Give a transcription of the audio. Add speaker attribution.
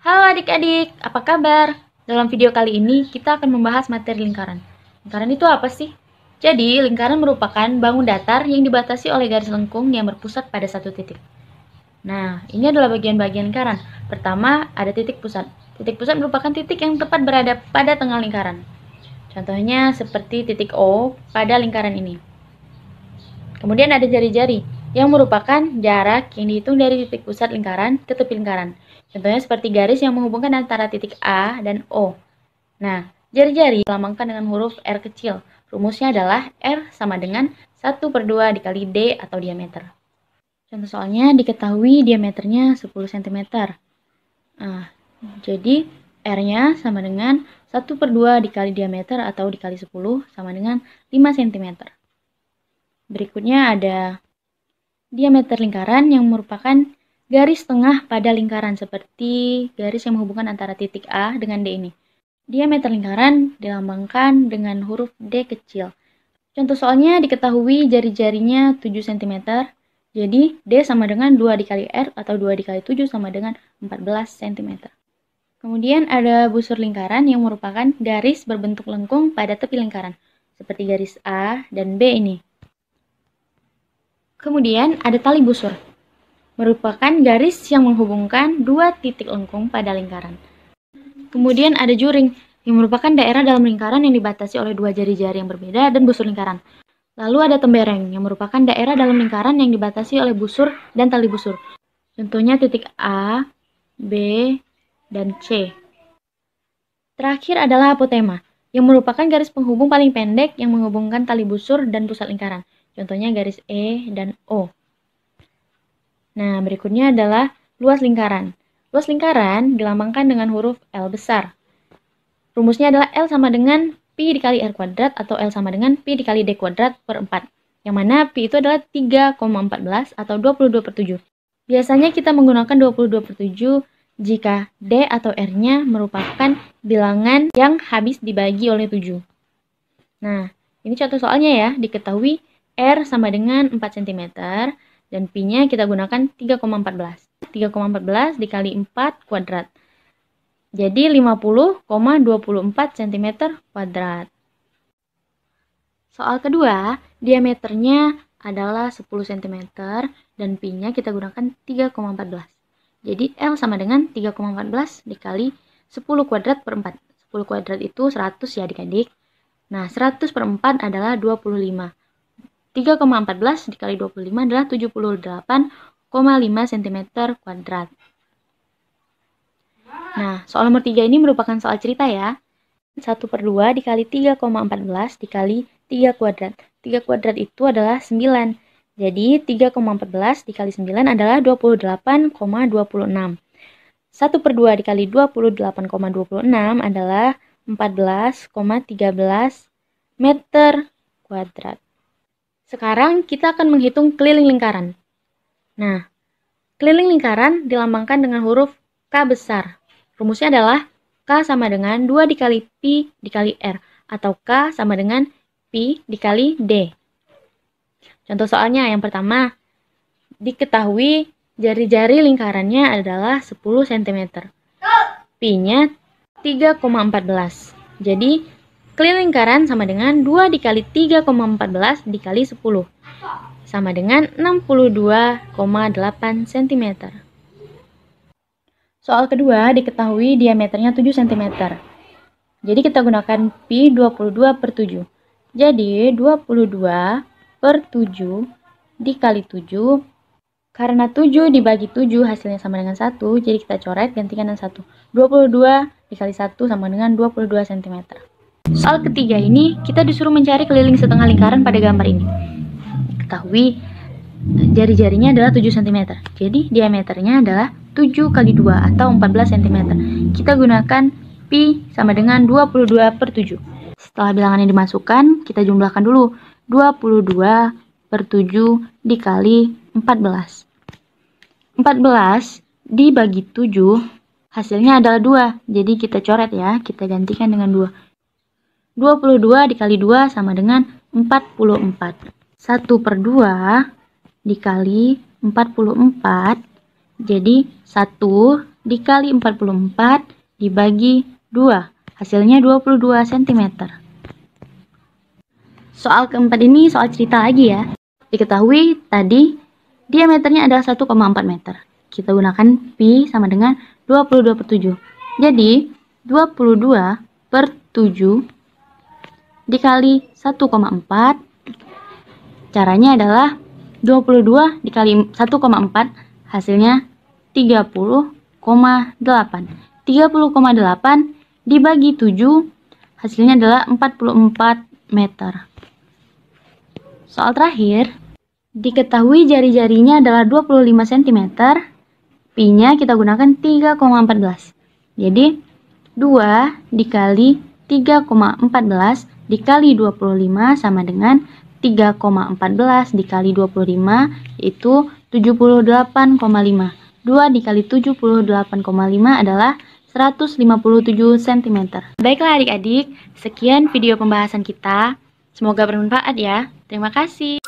Speaker 1: Halo adik-adik, apa kabar? Dalam video kali ini kita akan membahas materi lingkaran. Lingkaran itu apa sih? Jadi, lingkaran merupakan bangun datar yang dibatasi oleh garis lengkung yang berpusat pada satu titik. Nah, ini adalah bagian-bagian lingkaran. Pertama, ada titik pusat. Titik pusat merupakan titik yang tepat berada pada tengah lingkaran. Contohnya seperti titik O pada lingkaran ini. Kemudian ada jari-jari, yang merupakan jarak yang dihitung dari titik pusat lingkaran ke tepi lingkaran. Contohnya seperti garis yang menghubungkan antara titik A dan O. Nah, jari-jari dilambangkan dengan huruf R kecil. Rumusnya adalah R sama dengan 1/2 dikali D atau diameter. Contoh soalnya diketahui diameternya 10 cm. Nah, jadi R-nya sama dengan 1/2 dikali diameter atau dikali 10 sama dengan 5 cm. Berikutnya ada diameter lingkaran yang merupakan garis tengah pada lingkaran seperti garis yang menghubungkan antara titik A dengan D ini. Diameter lingkaran dilambangkan dengan huruf D kecil. Contoh soalnya diketahui jari-jarinya 7 cm. Jadi D sama dengan 2 dikali R atau 2 dikali 7 sama dengan 14 cm. Kemudian ada busur lingkaran yang merupakan garis berbentuk lengkung pada tepi lingkaran, seperti garis A dan B ini. Kemudian ada tali busur, merupakan garis yang menghubungkan dua titik lengkung pada lingkaran. Kemudian ada juring, yang merupakan daerah dalam lingkaran yang dibatasi oleh dua jari-jari yang berbeda dan busur lingkaran. Lalu ada tembereng, yang merupakan daerah dalam lingkaran yang dibatasi oleh busur dan tali busur. Contohnya titik A, B, dan C. Terakhir adalah apotema, yang merupakan garis penghubung paling pendek yang menghubungkan tali busur dan pusat lingkaran. Contohnya garis E dan O. Nah, berikutnya adalah luas lingkaran. Luas lingkaran dilambangkan dengan huruf L besar. Rumusnya adalah L sama dengan Pi dikali R kuadrat atau L sama dengan Pi dikali D kuadrat per 4. Yang mana Pi itu adalah 3,14 atau 22/7. Biasanya kita menggunakan 22/7 jika D atau R-nya merupakan bilangan yang habis dibagi oleh 7. Nah, ini contoh soalnya ya, diketahui R sama dengan 4 cm dan Pi-nya kita gunakan 3,14. 3,14 dikali 4 kuadrat. Jadi 50,24 cm kuadrat. Soal kedua, diameternya adalah 10 cm dan Pi-nya kita gunakan 3,14. Jadi L sama dengan 3,14 dikali 10 kuadrat per 4. 10 kuadrat itu 100 ya adik-adik. Nah, 100 per 4 adalah 25. 3,14 dikali 25 adalah 78,5 cm kuadrat. Nah, soal nomor 3 ini merupakan soal cerita ya. 1/2 dikali 3,14 dikali 3 kuadrat. 3 kuadrat itu adalah 9. Jadi 3,14 dikali 9 adalah 28,26. 1/2 dikali 28,26 adalah 14,13 meter kuadrat. Sekarang kita akan menghitung keliling lingkaran. Nah, keliling lingkaran dilambangkan dengan huruf K besar. Rumusnya adalah K sama dengan 2 dikali Pi dikali R atau K sama dengan Pi dikali D. Contoh soalnya yang pertama, diketahui jari-jari lingkarannya adalah 10 cm. Pi-nya 3,14. Jadi keliling lingkaran sama dengan 2 dikali 3,14 dikali 10. Sama dengan 62,8 cm. Soal kedua diketahui diameternya 7 cm. Jadi kita gunakan Pi 22/7. Jadi 22/7 dikali 7. Karena 7 dibagi 7 hasilnya sama dengan 1, jadi kita coret gantikan dengan 1. 22 dikali 1 sama dengan 22 cm. Soal ketiga ini, kita disuruh mencari keliling setengah lingkaran pada gambar ini. Ketahui jari-jarinya adalah 7 cm. Jadi diameternya adalah 7 kali 2 atau 14 cm. Kita gunakan Pi sama dengan 22/7. Setelah bilangannya dimasukkan, kita jumlahkan dulu. 22/7 dikali 14. 14 dibagi 7 hasilnya adalah 2. Jadi kita coret ya, kita gantikan dengan 2. 22 dikali 2 sama dengan 44. 1/2 dikali 44. Jadi 1 dikali 44 dibagi 2. Hasilnya 22 cm. Soal keempat ini soal cerita lagi ya. Diketahui tadi diameternya adalah 1,4 meter. Kita gunakan pi sama dengan 22/7. Jadi 22 per 7 dikali 1,4. Caranya adalah 22 dikali 1,4 hasilnya 30,8. 30,8 dibagi 7 hasilnya adalah 44 meter. Soal terakhir, diketahui jari-jarinya adalah 25 cm, pi-nya kita gunakan 3,14. Jadi 2 dikali 3,14 dikali 25 sama dengan 3,14 dikali 25 yaitu 78,5. 2 dikali 78,5 adalah 157 cm. Baiklah adik-adik, sekian video pembahasan kita. Semoga bermanfaat ya. Terima kasih.